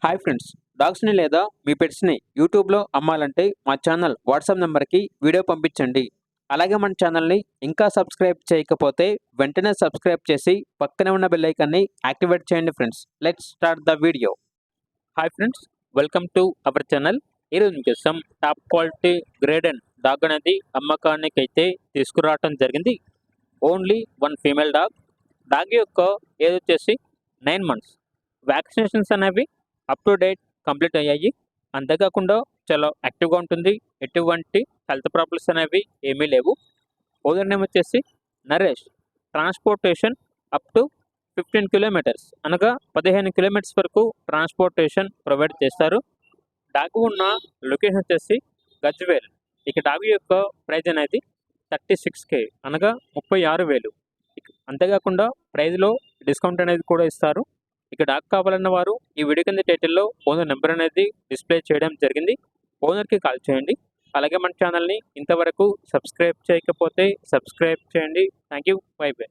Hi friends, డాగ్స్‌ని లేదా మీ పెట్స్‌ని యూట్యూబ్‌లో అమ్మాలంటే మా ఛానల్ వాట్సాప్ నంబర్‌కి వీడియో పంపించండి. అలాగే మన ఛానల్‌ని ఇంకా సబ్స్క్రైబ్ చేయకపోతే వెంటనే సబ్స్క్రైబ్ చేసి పక్కనే ఉన్న బెల్ ఐకాన్‌ని యాక్టివేట్ చేయండి friends. Let's start the video. Hi friends, welcome to our channel. ఈరోజు మీకోసం టాప్ క్వాలిటీ గ్రేడెన్ డాగ్ అనేది అమ్మకానికైతే తీసుకురావటం జరిగింది. Only one female dog. Dog యొక్క ఏజ్ వచ్చేసి 9 మంత్స్. వ్యాక్సినేషన్స్ అనేవి అప్ టు డేట్ కంప్లీట్ అయ్యాయి. అంతేకాకుండా చాలా యాక్టివ్గా ఉంటుంది. ఎటువంటి హెల్త్ ప్రాబ్లమ్స్ అనేవి ఏమీ లేవు. ఓనర్ నేమ్ వచ్చేసి Naresh. Transportation up to 15 kilometres అనగా 15 కిలోమీటర్స్ వరకు ట్రాన్స్పోర్టేషన్ ప్రొవైడ్ చేస్తారు. డాగ్ ఉన్న లొకేషన్ వచ్చేసి గజ్వేల్. ఇక డాగ్ యొక్క ప్రైజ్ అనేది 36K అనగా 36,000. అంతేకాకుండా ప్రైజ్లో డిస్కౌంట్ అనేది కూడా ఇస్తారు. ఇక డాగ్ కావాలన్న వారు ఈ వీడియో కింద టైటిల్లో ఓనర్ నెంబర్ అనేది డిస్ప్లే చేయడం జరిగింది. ఓనర్కి కాల్ చేయండి. అలాగే మన ఛానల్ని ఇంతవరకు సబ్స్క్రైబ్ చేయకపోతే సబ్స్క్రైబ్ చేయండి. Thank you. By by.